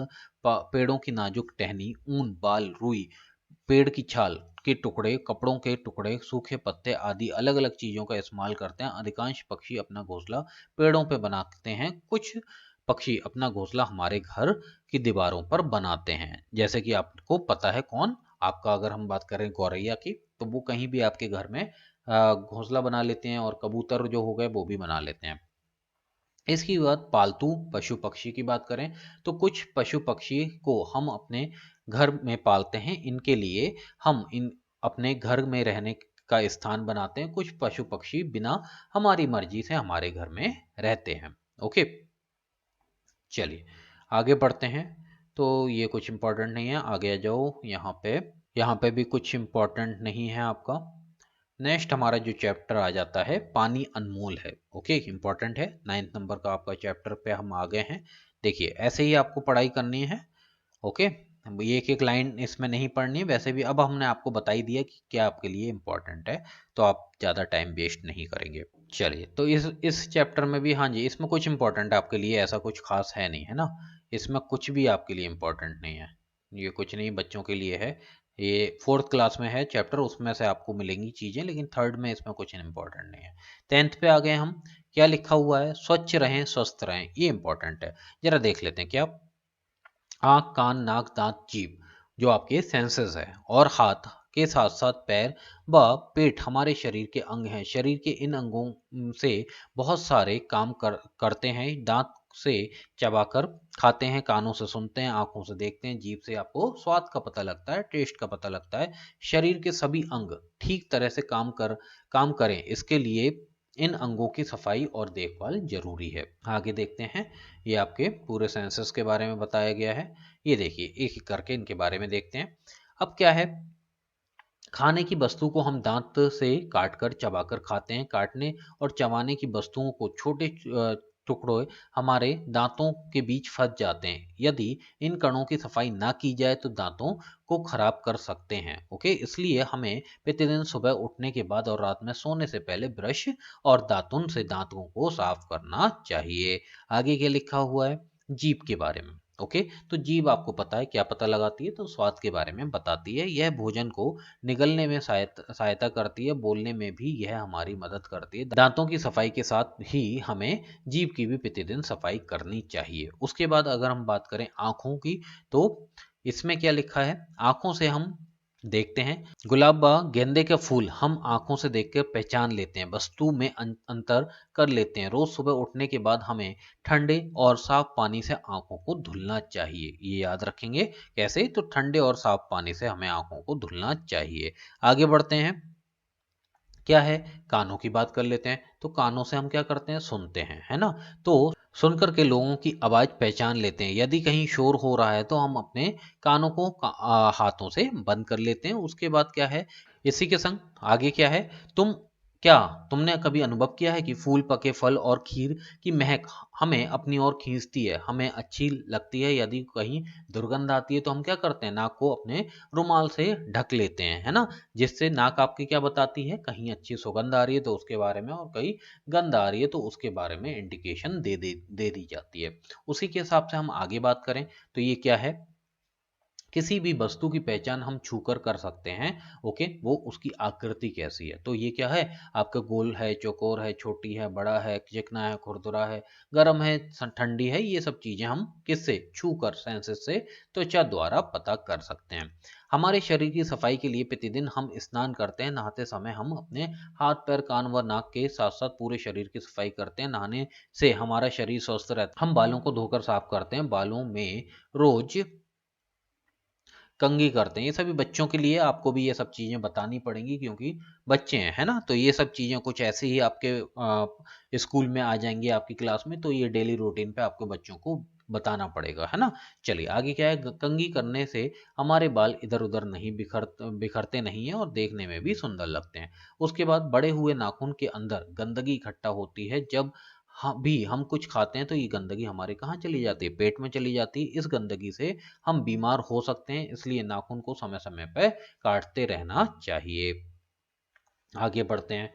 पेड़ों की नाजुक टहनी, ऊन, बाल, रुई, पेड़ की छाल के टुकड़े, कपड़ों के टुकड़े, सूखे पत्ते आदि अलग अलग चीजों का इस्तेमाल करते हैं। अधिकांश पक्षी अपना घोंसला पेड़ों पे बनाते हैं। कुछ पक्षी अपना घोंसला हमारे घर की दीवारों पर बनाते हैं। जैसे कि आपको पता है कौन? आपका अगर हम बात करें गौरैया की, तो वो कहीं भी आपके घर में घोंसला बना लेते हैं। और कबूतर जो हो गए वो भी बना लेते हैं। इसकी बात पालतू पशु पक्षी की बात करें तो कुछ पशु पक्षी को हम अपने घर में पालते हैं। इनके लिए हम इन अपने घर में रहने का स्थान बनाते हैं। कुछ पशु पक्षी बिना हमारी मर्जी से हमारे घर में रहते हैं। ओके, चलिए आगे बढ़ते हैं। तो ये कुछ इंपॉर्टेंट नहीं है, आगे आ जाओ। यहाँ पे भी कुछ इंपॉर्टेंट नहीं है आपका। नेक्स्ट हमारा जो चैप्टर आ जाता है, पानी अनमोल है। ओके, इंपॉर्टेंट है। 9th नंबर का आपका चैप्टर पे हम आ गए हैं। देखिए ऐसे ही आपको पढ़ाई करनी है। ओके, ये एक एक लाइन इसमें नहीं पढ़नी है। वैसे भी अब हमने आपको बता ही दिया कि क्या आपके लिए इंपॉर्टेंट है, तो आप ज़्यादा टाइम वेस्ट नहीं करेंगे। चलिए, तो इस चैप्टर में भी, हाँ जी, इसमें कुछ इंपॉर्टेंट आपके लिए ऐसा कुछ खास है नहीं, है ना। इसमें कुछ भी आपके लिए इंपॉर्टेंट नहीं है। ये कुछ नहीं बच्चों के लिए है। ये 4th क्लास में है चैप्टर, उसमें से आपको मिलेंगी चीज़ें, लेकिन 3rd में इसमें कुछ इंपॉर्टेंट नहीं है। 10th पे आ गए हम। क्या लिखा हुआ है? स्वच्छ रहें, स्वस्थ रहें, ये इंपॉर्टेंट है। जरा देख लेते हैं। क्या? आँख, कान, नाक, दांत, जीभ, जो आपके सेंसेस है, और हाथ के साथ साथ पैर व पेट हमारे शरीर के अंग हैं। शरीर के इन अंगों से बहुत सारे काम करते हैं। दांत से चबाकर खाते हैं, कानों से सुनते हैं, आंखों से देखते हैं, जीभ से आपको स्वाद का पता लगता है, टेस्ट का पता लगता है। शरीर के सभी अंग ठीक तरह से काम करें, इसके लिए इन अंगों की सफाई और देखभाल जरूरी है। आगे देखते हैं, ये आपके पूरे सेंसस के बारे में बताया गया है। ये देखिए, एक एक करके इनके बारे में देखते हैं। अब क्या है, खाने की वस्तु को हम दांत से काटकर चबाकर खाते हैं। काटने और चबाने की वस्तुओं को छोटे टुकड़ों हमारे दांतों के बीच फंस जाते हैं। यदि इन कणों की सफाई ना की जाए तो दांतों को खराब कर सकते हैं। ओके, इसलिए हमें प्रतिदिन सुबह उठने के बाद और रात में सोने से पहले ब्रश और दातुन से दांतों को साफ करना चाहिए। आगे क्या लिखा हुआ है, जीभ के बारे में। ओके, तो जीभ आपको पता है क्या पता लगाती है, तो स्वाद के बारे में बताती है। यह भोजन को निगलने में सहायता करती है, बोलने में भी यह हमारी मदद करती है। दांतों की सफाई के साथ ही हमें जीभ की भी प्रतिदिन सफाई करनी चाहिए। उसके बाद अगर हम बात करें आंखों की, तो इसमें क्या लिखा है, आंखों से हम देखते हैं। गुलाब व गेंदे के फूल हम आंखों से देखकर पहचान लेते हैं, वस्तु में अंतर कर लेते हैं। रोज सुबह उठने के बाद हमें ठंडे और साफ पानी से आंखों को धुलना चाहिए। ये याद रखेंगे कैसे, तो ठंडे और साफ पानी से हमें आंखों को धुलना चाहिए। आगे बढ़ते हैं, क्या है, कानों की बात कर लेते हैं। तो कानों से हम क्या करते हैं, सुनते हैं, है ना। तो सुनकर के लोगों की आवाज पहचान लेते हैं। यदि कहीं शोर हो रहा है तो हम अपने कानों को हाथों से बंद कर लेते हैं। उसके बाद क्या है, इसी के संग आगे क्या है, तुम क्या तुमने कभी अनुभव किया है कि फूल, पके फल और खीर की महक हमें अपनी ओर खींचती है, हमें अच्छी लगती है। यदि कहीं दुर्गंध आती है तो हम क्या करते हैं, नाक को अपने रुमाल से ढक लेते हैं, है ना। जिससे नाक आपकी क्या बताती है, कहीं अच्छी सुगंध आ रही है तो उसके बारे में, और कहीं गंध आ रही है तो उसके बारे में इंडिकेशन दे दी जाती है। उसी के हिसाब से हम आगे बात करें तो ये क्या है, किसी भी वस्तु की पहचान हम छूकर कर सकते हैं। ओके, वो उसकी आकृति कैसी है, तो ये क्या है, आपका गोल है, चौकोर है, छोटी है, बड़ा है, चिकना है, खुरदुरा है, गर्म है, ठंडी है, ये सब चीजें हम किससे, छूकर, सेंसेस से, त्वचा द्वारा पता कर सकते हैं। हमारे शरीर की सफाई के लिए प्रतिदिन हम स्नान करते हैं। नहाते समय हम अपने हाथ, पैर, कान व नाक के साथ साथ पूरे शरीर की सफाई करते हैं। नहाने से हमारा शरीर स्वस्थ रहता है। हम बालों को धोकर साफ करते हैं। बालों में रोज कंघी करते हैं। ये सभी बच्चों के लिए आपको भी ये सब चीज़ें बतानी पड़ेंगी, क्योंकि बच्चे हैं, है ना। तो ये सब चीज़ें कुछ ऐसे ही आपके स्कूल में आ जाएंगी आपकी क्लास में, तो ये डेली रूटीन पे आपको बच्चों को बताना पड़ेगा, है ना। चलिए आगे क्या है, कंघी करने से हमारे बाल इधर उधर नहीं बिखरते नहीं हैं और देखने में भी सुंदर लगते हैं। उसके बाद बड़े हुए नाखून के अंदर गंदगी इकट्ठा होती है। जब हम कुछ खाते हैं तो ये गंदगी हमारे कहाँ चली जाती है, पेट में चली जाती है। इस गंदगी से हम बीमार हो सकते हैं, इसलिए नाखून को समय समय पर काटते रहना चाहिए। आगे बढ़ते हैं।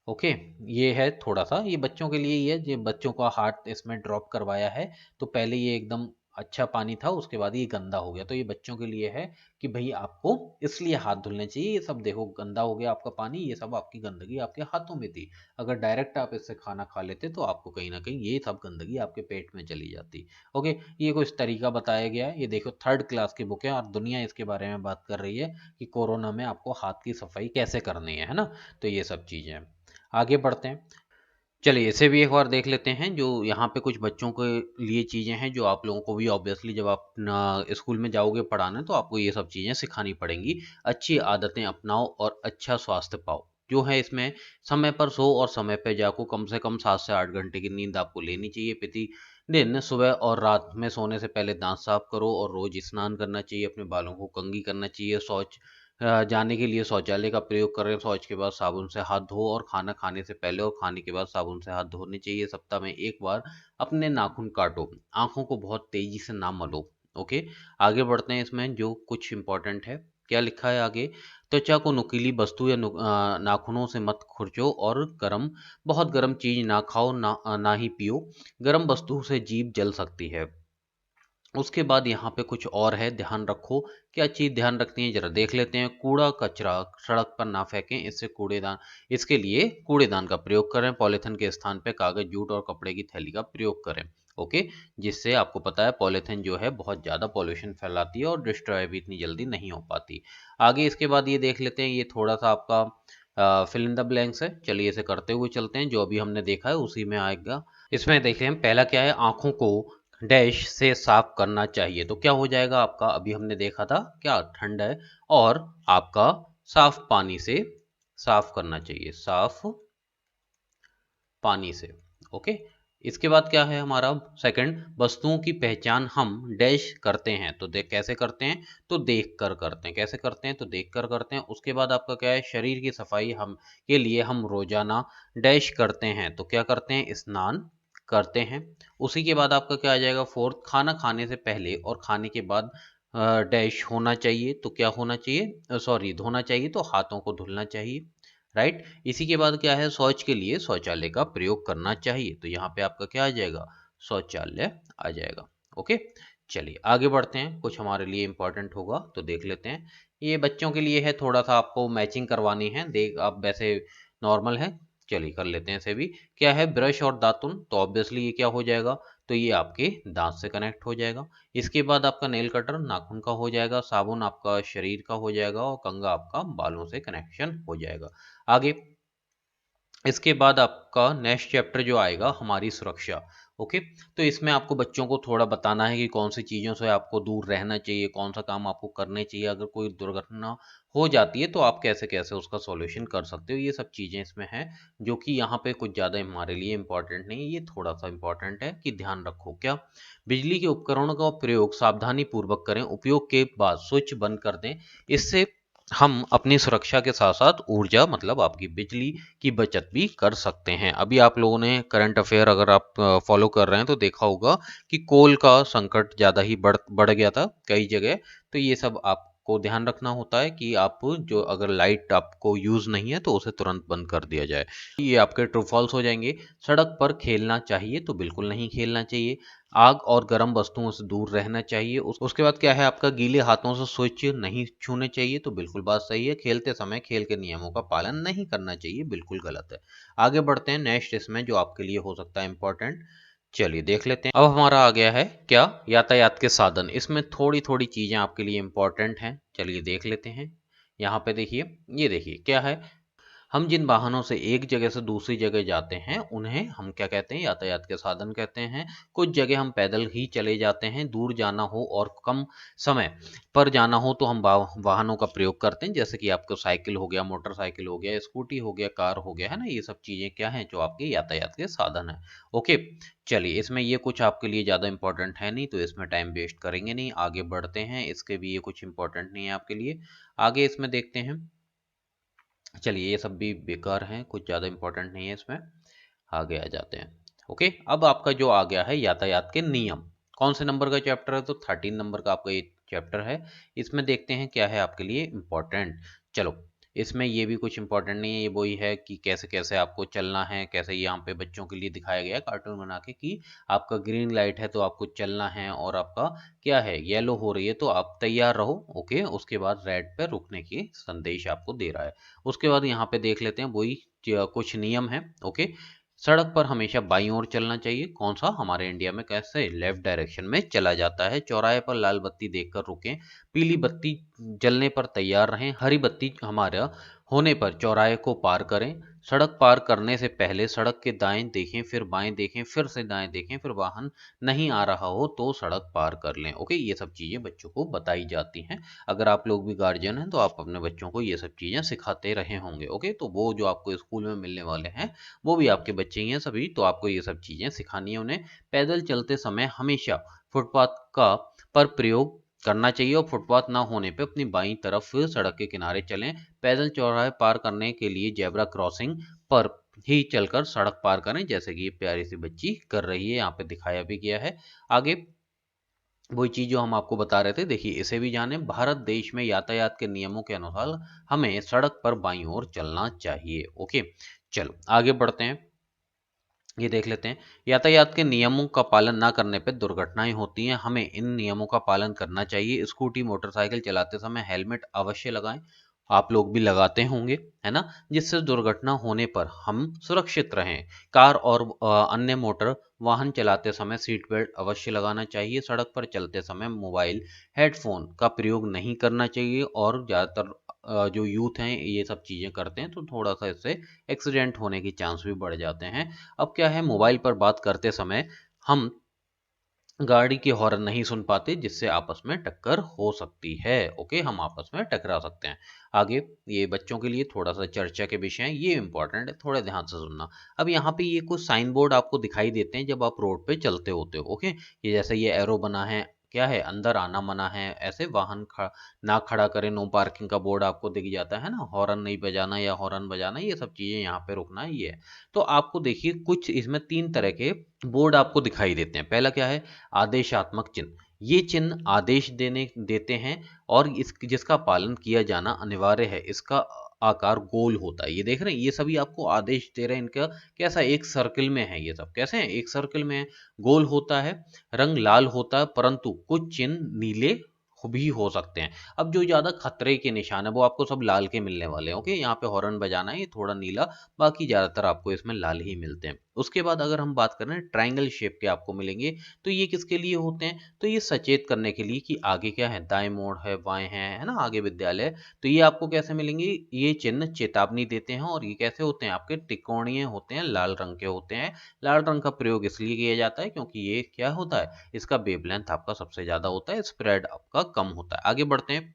ओके, ये है थोड़ा सा, ये बच्चों के लिए ही है, ये बच्चों का हार्ट इसमें ड्रॉप करवाया है। तो पहले ये एकदम अच्छा पानी था, उसके बाद ये गंदा हो गया, तो ये बच्चों के लिए है कि भाई आपको इसलिए हाथ धुलने चाहिए। ये सब देखो गंदा हो गया आपका पानी, ये सब आपकी गंदगी आपके हाथों में थी। अगर डायरेक्ट आप इससे खाना खा लेते तो आपको कहीं ना कहीं ये सब गंदगी आपके पेट में चली जाती। ओके, ये कुछ तरीका बताया गया है। ये देखो थर्ड क्लास की बुक है और दुनिया इसके बारे में बात कर रही है कि कोरोना में आपको हाथ की सफाई कैसे करनी है ना। तो ये सब चीजें हैं। आगे बढ़ते हैं, चलिए इसे भी एक बार देख लेते हैं। जो यहाँ पे कुछ बच्चों के लिए चीज़ें हैं जो आप लोगों को भी ऑब्वियसली जब आप स्कूल में जाओगे पढ़ाने तो आपको ये सब चीज़ें सिखानी पड़ेंगी। अच्छी आदतें अपनाओ और अच्छा स्वास्थ्य पाओ। जो है इसमें, समय पर सो और समय पर जागो। कम से कम 7 से 8 घंटे की नींद आपको लेनी चाहिए प्रति दिन। सुबह और रात में सोने से पहले दांत साफ करो और रोज स्नान करना चाहिए। अपने बालों को कंघी करना चाहिए। जाने के लिए शौचालय का प्रयोग करें। शौच के बाद साबुन से हाथ धो और खाना खाने से पहले और खाने के बाद साबुन से हाथ धोने चाहिए। सप्ताह में एक बार अपने नाखून काटो। आंखों को बहुत तेजी से ना मलो। ओके, आगे बढ़ते हैं। इसमें जो कुछ इंपॉर्टेंट है, क्या लिखा है आगे, त्वचा को नुकीली वस्तु या नाखूनों से मत खुरचो और बहुत गर्म चीज ना खाओ, ना ही पियो। गर्म वस्तु से जीभ जल सकती है। उसके बाद यहाँ पे कुछ और है, ध्यान रखो। क्या चीज़ ध्यान रखनी है जरा देख लेते हैं। कूड़ा कचरा सड़क पर ना फेंकें, इसके लिए कूड़ेदान का प्रयोग करें। पॉलीथिन के स्थान पे कागज, जूट और कपड़े की थैली का प्रयोग करें। ओके, जिससे आपको पता है पॉलीथीन जो है बहुत ज़्यादा पॉल्यूशन फैलाती है और डिस्ट्रॉय भी इतनी जल्दी नहीं हो पाती। आगे इसके बाद ये देख लेते हैं, ये थोड़ा सा आपका फिल इन द ब्लैंक्स है। चलिए इसे करते हुए चलते हैं, जो अभी हमने देखा है उसी में आएगा। इसमें देखें पहला क्या है, आंखों को डैश से साफ करना चाहिए। तो क्या हो जाएगा आपका, अभी हमने देखा था क्या, ठंड है और आपका साफ पानी से साफ करना चाहिए, साफ पानी से। ओके, इसके बाद क्या है हमारा सेकंड, वस्तुओं की पहचान हम डैश करते हैं। तो देख कैसे करते हैं, तो देख कर करते हैं। कैसे करते हैं, तो देख कर करते हैं। उसके बाद आपका क्या है, शरीर की सफाई हम के लिए हम रोजाना डैश करते हैं। तो क्या करते हैं, स्नान करते हैं। उसी के बाद आपका क्या आ जाएगा फोर्थ, खाना खाने से पहले और खाने के बाद डैश होना चाहिए। तो क्या होना चाहिए, सॉरी धोना चाहिए, तो हाथों को धुलना चाहिए। राइट, इसी के बाद क्या है, शौच के लिए शौचालय का प्रयोग करना चाहिए। तो यहाँ पे आपका क्या आ जाएगा, शौचालय आ जाएगा। ओके, चलिए आगे बढ़ते हैं, कुछ हमारे लिए इंपॉर्टेंट होगा तो देख लेते हैं। ये बच्चों के लिए है, थोड़ा सा आपको मैचिंग करवानी है, देख आप वैसे नॉर्मल है। चलिए कर लेते हैं इसे भी। क्या है, ब्रश और दातुन, तो ऑब्वियसली ये क्या हो जाएगा, तो ये आपके दांत से कनेक्ट हो जाएगा। इसके बाद आपका नेल कटर नाखून का हो जाएगा, साबुन आपका शरीर का हो जाएगा और कंघा आपका बालों से कनेक्शन हो जाएगा। आगे इसके बाद आपका नेक्स्ट चैप्टर जो आएगा, हमारी सुरक्षा। ओके, तो इसमें आपको बच्चों को थोड़ा बताना है कि कौन सी चीज़ों से आपको दूर रहना चाहिए, कौन सा काम आपको करने चाहिए, अगर कोई दुर्घटना हो जाती है तो आप कैसे कैसे उसका सॉल्यूशन कर सकते हो। ये सब चीज़ें इसमें हैं, जो कि यहाँ पे कुछ ज़्यादा हमारे लिए इम्पोर्टेंट नहीं है, ये थोड़ा सा इम्पोर्टेंट है कि ध्यान रखो। क्या, बिजली के उपकरणों का प्रयोग सावधानी पूर्वक करें, उपयोग के बाद स्विच बंद कर दें। इससे हम अपनी सुरक्षा के साथ साथ ऊर्जा मतलब आपकी बिजली की बचत भी कर सकते हैं। अभी आप लोगों ने करंट अफेयर अगर आप फॉलो कर रहे हैं तो देखा होगा कि कोल का संकट ज़्यादा ही बढ़ गया था कई जगह। तो ये सब आपको ध्यान रखना होता है कि आप जो अगर लाइट आपको यूज़ नहीं है तो उसे तुरंत बंद कर दिया जाए। ये आपके ट्रू फॉल्स हो जाएंगे। सड़क पर खेलना चाहिए, तो बिल्कुल नहीं खेलना चाहिए। आग और गर्म वस्तुओं से दूर रहना चाहिए। उसके बाद क्या है आपका, गीले हाथों से स्विच नहीं छूने चाहिए, तो बिल्कुल बात सही है। खेलते समय खेल के नियमों का पालन नहीं करना चाहिए, बिल्कुल गलत है। आगे बढ़ते हैं नेक्स्ट, इसमें जो आपके लिए हो सकता है इंपॉर्टेंट। चलिए देख लेते हैं। अब हमारा आ गया है क्या, यातायात के साधन। इसमें थोड़ी थोड़ी चीजें आपके लिए इंपॉर्टेंट हैं, चलिए देख लेते हैं। यहाँ पे देखिए, ये देखिए क्या है, हम जिन वाहनों से एक जगह से दूसरी जगह जाते हैं उन्हें हम क्या कहते हैं, यातायात के साधन कहते हैं। कुछ जगह हम पैदल ही चले जाते हैं, दूर जाना हो और कम समय पर जाना हो तो हम वाहनों का प्रयोग करते हैं, जैसे कि आपको साइकिल हो गया, मोटरसाइकिल हो गया, स्कूटी हो गया, कार हो गया, है ना। ये सब चीज़ें क्या हैं, जो आपके यातायात के साधन हैं। ओके, चलिए इसमें ये कुछ आपके लिए ज़्यादा इंपॉर्टेंट है नहीं, तो इसमें टाइम वेस्ट करेंगे नहीं, आगे बढ़ते हैं। इसके भी ये कुछ इंपॉर्टेंट नहीं है आपके लिए। आगे इसमें देखते हैं। चलिए ये सब भी बेकार हैं, कुछ ज़्यादा इंपॉर्टेंट नहीं है इसमें, आगे आ जाते हैं। ओके, अब आपका जो आ गया है यातायात के नियम, कौन से नंबर का चैप्टर है, तो 13 नंबर का आपका ये चैप्टर है। इसमें देखते हैं क्या है आपके लिए इम्पोर्टेंट। चलो, इसमें ये भी कुछ इंपॉर्टेंट नहीं है, ये वही है कि कैसे कैसे आपको चलना है, कैसे यहाँ पे बच्चों के लिए दिखाया गया है कार्टून बना के कि आपका ग्रीन लाइट है तो आपको चलना है, और आपका क्या है, येलो हो रही है तो आप तैयार रहो। ओके, उसके बाद रेड पे रुकने की संदेश आपको दे रहा है। उसके बाद यहाँ पे देख लेते हैं वही कुछ नियम है। ओके, सड़क पर हमेशा बाईं ओर चलना चाहिए, कौन सा, हमारे इंडिया में कैसे, लेफ्ट डायरेक्शन में चला जाता है। चौराहे पर लाल बत्ती देखकर रुकें, पीली बत्ती जलने पर तैयार रहें, हरी बत्ती हमारा होने पर चौराहे को पार करें। सड़क पार करने से पहले सड़क के दाएं देखें, फिर बाएं देखें, फिर से दाएं देखें, फिर वाहन नहीं आ रहा हो तो सड़क पार कर लें। ओके, ये सब चीज़ें बच्चों को बताई जाती हैं। अगर आप लोग भी गार्जियन हैं तो आप अपने बच्चों को ये सब चीज़ें सिखाते रहे होंगे। ओके, तो वो जो आपको स्कूल में मिलने वाले हैं वो भी आपके बच्चे ही हैं सभी, तो आपको ये सब चीज़ें सिखानी है उन्हें। पैदल चलते समय हमेशा फुटपाथ का पर प्रयोग करना चाहिए, और फुटपाथ ना होने पे अपनी बाईं तरफ सड़क के किनारे चलें। पैदल चौराहे पार करने के लिए जेब्रा क्रॉसिंग पर ही चलकर सड़क पार करें, जैसे कि ये प्यारी सी बच्ची कर रही है, यहाँ पे दिखाया भी गया है। आगे वही चीज जो हम आपको बता रहे थे, देखिए इसे भी जाने। भारत देश में यातायात के नियमों के अनुसार हमें सड़क पर बाईं ओर चलना चाहिए। ओके, चलो आगे बढ़ते हैं, ये देख लेते हैं। यातायात के नियमों का पालन ना करने पर दुर्घटनाएं होती हैं, हमें इन नियमों का पालन करना चाहिए। स्कूटी मोटरसाइकिल चलाते समय हेलमेट अवश्य लगाएं। आप लोग भी लगाते होंगे, है ना, जिससे दुर्घटना होने पर हम सुरक्षित रहें। कार और अन्य मोटर वाहन चलाते समय सीट बेल्ट अवश्य लगाना चाहिए। सड़क पर चलते समय मोबाइल, हेडफोन का प्रयोग नहीं करना चाहिए और ज़्यादातर जो यूथ हैं ये सब चीज़ें करते हैं तो थोड़ा सा इससे एक्सीडेंट होने के चांस भी बढ़ जाते हैं। अब क्या है, मोबाइल पर बात करते समय हम गाड़ी की हॉर्न नहीं सुन पाते जिससे आपस में टक्कर हो सकती है। ओके, हम आपस में टकरा सकते हैं। आगे, ये बच्चों के लिए थोड़ा सा चर्चा के विषय हैं, ये इंपॉर्टेंट है, थोड़े ध्यान से सुनना। अब यहाँ पे ये कुछ साइन बोर्ड आपको दिखाई देते हैं जब आप रोड पे चलते होते हो। ओके, ये जैसे ये एरो बना है, क्या है, अंदर आना मना है, ऐसे वाहन ना खड़ा करें, नो पार्किंग का बोर्ड आपको दिख जाता है ना, हॉर्न नहीं बजाना या हॉर्न बजाना, ये सब चीजें यहाँ पे रुकना है, ये है। तो आपको देखिए कुछ इसमें तीन तरह के बोर्ड आपको दिखाई देते हैं। पहला क्या है, आदेशात्मक चिन्ह। ये चिन्ह आदेश देते हैं और इस जिसका पालन किया जाना अनिवार्य है। इसका आकार गोल होता है, ये देख रहे हैं, ये सभी आपको आदेश दे रहे हैं। इनका कैसा, एक सर्कल में है, ये सब कैसे हैं, एक सर्कल में है, गोल होता है, रंग लाल होता है, परंतु कुछ चिन्ह नीले भी हो सकते हैं। अब जो ज्यादा खतरे के निशान है वो आपको सब लाल के मिलने वाले हैं। ओके, यहाँ पे हॉर्न बजाना है, ये थोड़ा नीला, बाकी ज्यादातर आपको इसमें लाल ही मिलते हैं। उसके बाद अगर हम बात करें, ट्रायंगल शेप के आपको मिलेंगे। तो ये किसके लिए होते हैं, तो ये सचेत करने के लिए कि आगे क्या है, दाएं मोड़ है, बाएं है ना, आगे विद्यालय। तो ये आपको कैसे मिलेंगे, ये चिन्ह चेतावनी देते हैं और ये कैसे होते हैं, आपके त्रिकोणीय होते हैं, लाल रंग के होते हैं। लाल रंग का प्रयोग इसलिए किया जाता है क्योंकि ये क्या होता है, इसका वेवलेंथ आपका सबसे ज्यादा होता है, स्प्रेड आपका कम होता है। आगे बढ़ते हैं,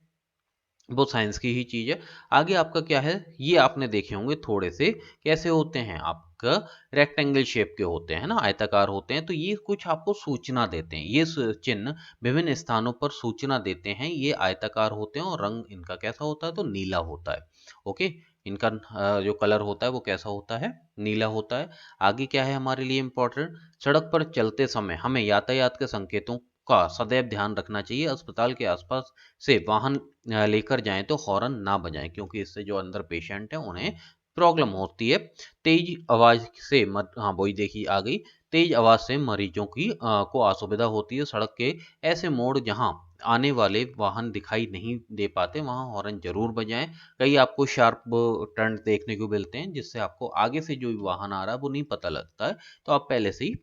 वो साइंस की ही चीज है। आगे आपका क्या है, ये आपने देखे होंगे थोड़े से, कैसे होते हैं, आपका रेक्टेंगल शेप के होते हैं ना, आयताकार होते हैं। तो ये कुछ आपको सूचना देते हैं, ये चिन्ह विभिन्न स्थानों पर सूचना देते हैं। ये आयताकार होते हैं और रंग इनका कैसा होता है, तो नीला होता है। ओके, इनका जो कलर होता है वो कैसा होता है, नीला होता है। आगे क्या है हमारे लिए इंपॉर्टेंट, सड़क पर चलते समय हमें यातायात के संकेतों का सदैव ध्यान रखना चाहिए। अस्पताल के आसपास से वाहन लेकर जाएं तो हॉर्न ना बजाएं क्योंकि इससे जो अंदर पेशेंट है उन्हें प्रॉब्लम होती है। तेज आवाज से हाँ वही देखिए आ गई, तेज आवाज से मरीजों की को असुविधा होती है। सड़क के ऐसे मोड़ जहां आने वाले वाहन दिखाई नहीं दे पाते वहां हॉर्न जरूर बजाएं। कई आपको शार्प टर्न देखने को मिलते हैं जिससे आपको आगे से जो वाहन आ रहा है वो नहीं पता लगता है, तो आप पहले से ही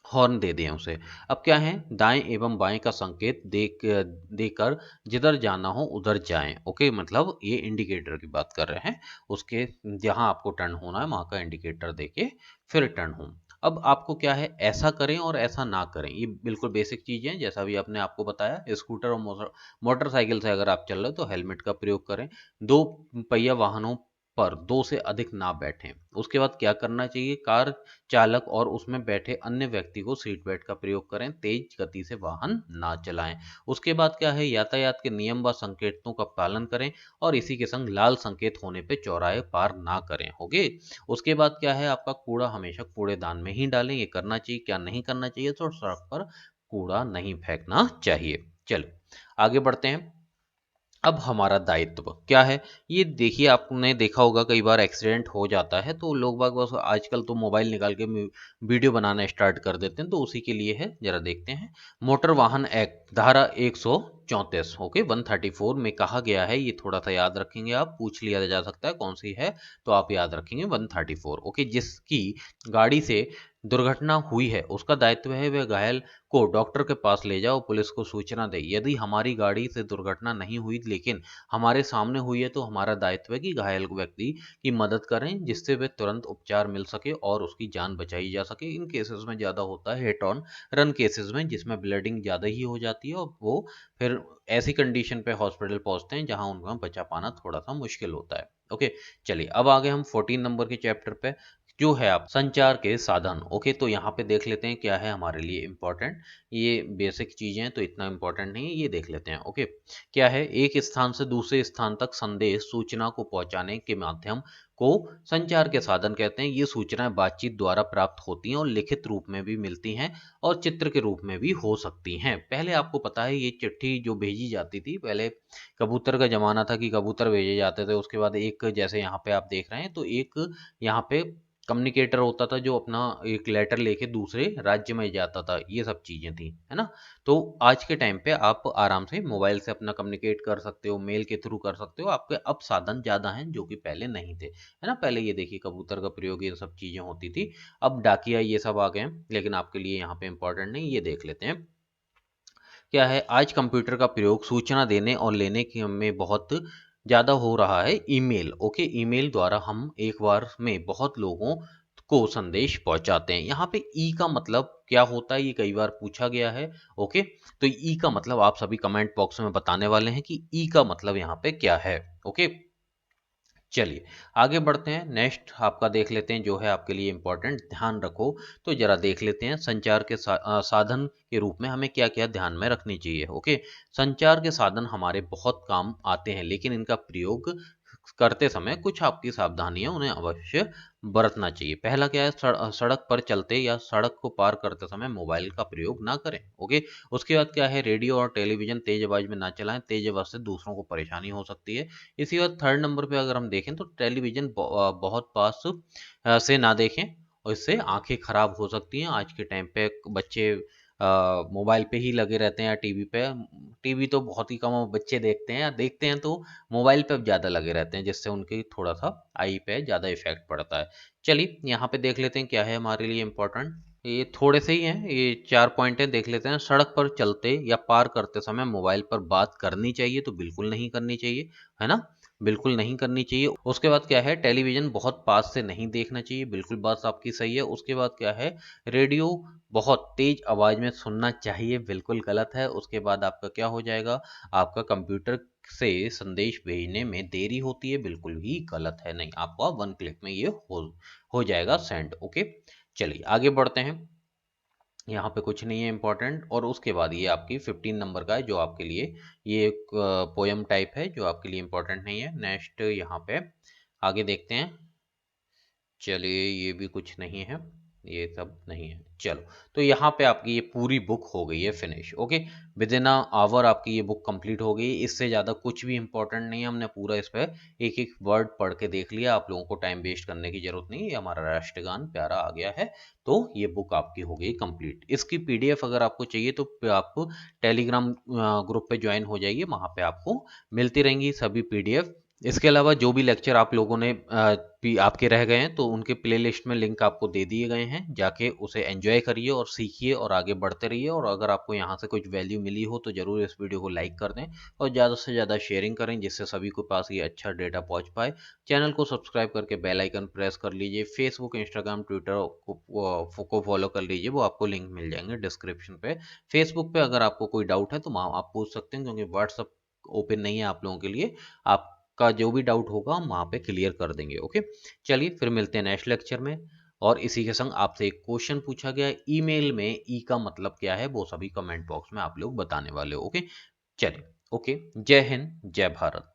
हॉर्न दे दें उसे। अब क्या है, दाएं एवं बाएं का संकेत देकर जिधर जाना हो उधर जाएं। ओके, मतलब ये इंडिकेटर की बात कर रहे हैं, उसके जहां आपको टर्न होना है वहां का इंडिकेटर देके फिर टर्न हो। अब आपको क्या है, ऐसा करें और ऐसा ना करें, ये बिल्कुल बेसिक चीजें हैं। जैसा भी आपने आपको बताया, स्कूटर और मोटरसाइकिल से अगर आप चल रहे हो तो हेलमेट का प्रयोग करें। दो पहिया वाहनों पर दो से अधिक ना बैठें। उसके बाद क्या करना चाहिए, कार चालक और उसमें बैठे अन्य व्यक्ति को सीट बेल्ट का प्रयोग करें, तेज गति से वाहन ना चलाएं। उसके बाद क्या है, यातायात के नियम व संकेतों का पालन करें और इसी के संग लाल संकेत होने पे चौराहे पार ना करें। ओके, उसके बाद क्या है, आपका कूड़ा हमेशा कूड़ेदान में ही डालें। ये करना चाहिए, क्या नहीं करना चाहिए, तो सड़क पर कूड़ा नहीं फेंकना चाहिए। चलो आगे बढ़ते हैं। अब हमारा दायित्व क्या है, ये देखिए, आपने देखा होगा कई बार एक्सीडेंट हो जाता है तो लोग बाग बस आजकल तो मोबाइल निकाल के वीडियो बनाना स्टार्ट कर देते हैं, तो उसी के लिए है, जरा देखते हैं। मोटर वाहन एक्ट धारा 134, ओके, 134 में कहा गया है, ये थोड़ा सा याद रखेंगे, आप पूछ लिया जा सकता है कौन सी है, तो आप याद रखेंगे 134। ओके, जिसकी गाड़ी से दुर्घटना हुई है उसका दायित्व है वह घायल को डॉक्टर के पास ले जाओ, पुलिस को सूचना दे। यदि हमारी गाड़ी से दुर्घटना नहीं हुई लेकिन हमारे सामने हुई है तो हमारा दायित्व है कि घायल व्यक्ति की मदद करें जिससे वह तुरंत उपचार मिल सके और उसकी जान बचाई जा सके। इन केसेस में ज़्यादा होता है हिट ऑन रन केसेस में, जिसमें ब्लीडिंग ज़्यादा ही हो जाती है और वो फिर ऐसी कंडीशन पे हॉस्पिटल पहुंचते हैं जहां उनका बचा पाना थोड़ा सा मुश्किल होता है। ओके, चलिए अब आगे हम 14 नंबर के चैप्टर पे, जो है आप संचार के साधन। ओके, तो यहाँ पे देख लेते हैं क्या है हमारे लिए इम्पोर्टेंट। ये बेसिक चीजें हैं तो इतना इम्पोर्टेंट नहीं है, ये देख लेते हैं। ओके, क्या है, एक स्थान से दूसरे स्थान तक संदेश सूचना को पहुंचाने के माध्यम को संचार के साधन कहते हैं। ये सूचनाएं बातचीत द्वारा प्राप्त होती हैं और लिखित रूप में भी मिलती हैं और चित्र के रूप में भी हो सकती हैं। पहले आपको पता है ये चिट्ठी जो भेजी जाती थी, पहले कबूतर का जमाना था कि कबूतर भेजे जाते थे, उसके बाद एक जैसे यहाँ पे आप देख रहे हैं तो एक यहाँ पे कम्युनिकेटर होता था जो अपना एक लेटर लेके दूसरे राज्य में जाता था, ये सब चीज़ें थी, है ना? तो आज के टाइम पे आप आराम से मोबाइल से अपना कम्युनिकेट कर सकते हो, मेल के थ्रू कर सकते हो, आपके अब साधन ज़्यादा हैं जो कि पहले नहीं थे, है ना? पहले ये देखिए कबूतर का प्रयोग ये सब चीज़ें होती थी, अब डाकिया ये सब आ गए हैं, लेकिन आपके लिए यहाँ पे इम्पोर्टेंट नहीं, ये देख लेते हैं। क्या है, आज कंप्यूटर का प्रयोग सूचना देने और लेने के में बहुत ज़्यादा हो रहा है। ईमेल, ओके, ईमेल द्वारा हम एक बार में बहुत लोगों को संदेश पहुंचाते हैं। यहाँ पे ई का मतलब क्या होता है, ये कई बार पूछा गया है। ओके, तो ई का मतलब आप सभी कमेंट बॉक्स में बताने वाले हैं कि ई का मतलब यहाँ पे क्या है। ओके, चलिए आगे बढ़ते हैं। नेक्स्ट आपका देख लेते हैं जो है आपके लिए इम्पोर्टेंट, ध्यान रखो। तो जरा देख लेते हैं संचार के साधन के रूप में हमें क्या क्या ध्यान में रखनी चाहिए। ओके, संचार के साधन हमारे बहुत काम आते हैं, लेकिन इनका प्रयोग करते समय कुछ आपकी सावधानियां उन्हें अवश्य बरतना चाहिए। पहला क्या है, सड़क पर चलते या सड़क को पार करते समय मोबाइल का प्रयोग ना करें। ओके, उसके बाद क्या है, रेडियो और टेलीविजन तेज आवाज में ना चलाएं, तेज आवाज से दूसरों को परेशानी हो सकती है। इसी बात थर्ड नंबर पे अगर हम देखें तो टेलीविज़न बहुत पास से ना देखें, और इससे आँखें खराब हो सकती हैं। आज के टाइम पे बच्चे मोबाइल पे ही लगे रहते हैं या टीवी पे। टीवी तो बहुत ही कम बच्चे देखते हैं, या देखते हैं तो मोबाइल पे ज़्यादा लगे रहते हैं, जिससे उनकी थोड़ा-सा आई पे ज़्यादा इफ़ेक्ट पड़ता है। चलिए यहाँ पे देख लेते हैं क्या है हमारे लिए इम्पोर्टेंट। ये थोड़े से ही हैं, ये 4 पॉइंट हैं, देख लेते हैं। सड़क पर चलते या पार करते समय मोबाइल पर बात करनी चाहिए तो बिल्कुल नहीं करनी चाहिए, है ना? बिल्कुल नहीं करनी चाहिए। उसके बाद क्या है, टेलीविज़न बहुत पास से नहीं देखना चाहिए, बिल्कुल बात आपकी सही है। उसके बाद क्या है, रेडियो बहुत तेज़ आवाज़ में सुनना चाहिए, बिल्कुल गलत है। उसके बाद आपका क्या हो जाएगा, आपका कंप्यूटर से संदेश भेजने में देरी होती है, बिल्कुल ही गलत है। नहीं, आपका 1 क्लिक में ये हो जाएगा सेंड। ओके, चलिए आगे बढ़ते हैं। यहाँ पे कुछ नहीं है इम्पोर्टेंट। और उसके बाद ये आपकी 15 नंबर का है जो आपके लिए ये एक पोयम टाइप है जो आपके लिए इम्पोर्टेंट नहीं है। नेक्स्ट यहाँ पे आगे देखते हैं। चलिए ये भी कुछ नहीं है, ये सब नहीं है। चलो, तो यहाँ पे आपकी ये पूरी बुक हो गई है finish. Okay, within hour आपकी ये बुक कंप्लीट हो गई। इससे ज़्यादा कुछ भी इंपॉर्टेंट नहीं है, हमने पूरा इस पे एक एक वर्ड पढ़ के देख लिया। आप लोगों को टाइम वेस्ट करने की जरूरत नहीं है, ये हमारा राष्ट्रगान प्यारा आ गया है। तो ये बुक आपकी हो गई कंप्लीट। इसकी पीडीएफ अगर आपको चाहिए तो आप टेलीग्राम ग्रुप पे ज्वाइन हो जाइए, वहाँ पे आपको मिलती रहेंगी सभी पीडीएफ। इसके अलावा जो भी लेक्चर आप लोगों ने आपके रह गए हैं तो उनके प्लेलिस्ट में लिंक आपको दे दिए गए हैं, जाके उसे एंजॉय करिए और सीखिए और आगे बढ़ते रहिए। और अगर आपको यहाँ से कुछ वैल्यू मिली हो तो ज़रूर इस वीडियो को लाइक कर दें और ज़्यादा से ज़्यादा शेयरिंग करें, जिससे सभी को पास ये अच्छा डेटा पहुँच पाए। चैनल को सब्सक्राइब करके बेल आइकन प्रेस कर लीजिए। फेसबुक, इंस्टाग्राम, ट्विटर को फॉलो कर लीजिए, वो आपको लिंक मिल जाएंगे डिस्क्रिप्शन पे। फेसबुक पे अगर आपको कोई डाउट है तो वहाँ आप पूछ सकते हैं, क्योंकि व्हाट्सअप ओपन नहीं है आप लोगों के लिए। आप का जो भी डाउट होगा हम वहाँ पे क्लियर कर देंगे। ओके, चलिए फिर मिलते हैं नेक्स्ट लेक्चर में। और इसी के संग आपसे एक क्वेश्चन पूछा गया है, ईमेल में ई का मतलब क्या है, वो सभी कमेंट बॉक्स में आप लोग बताने वाले हो। ओके, चलिए, ओके, जय हिंद, जय भारत।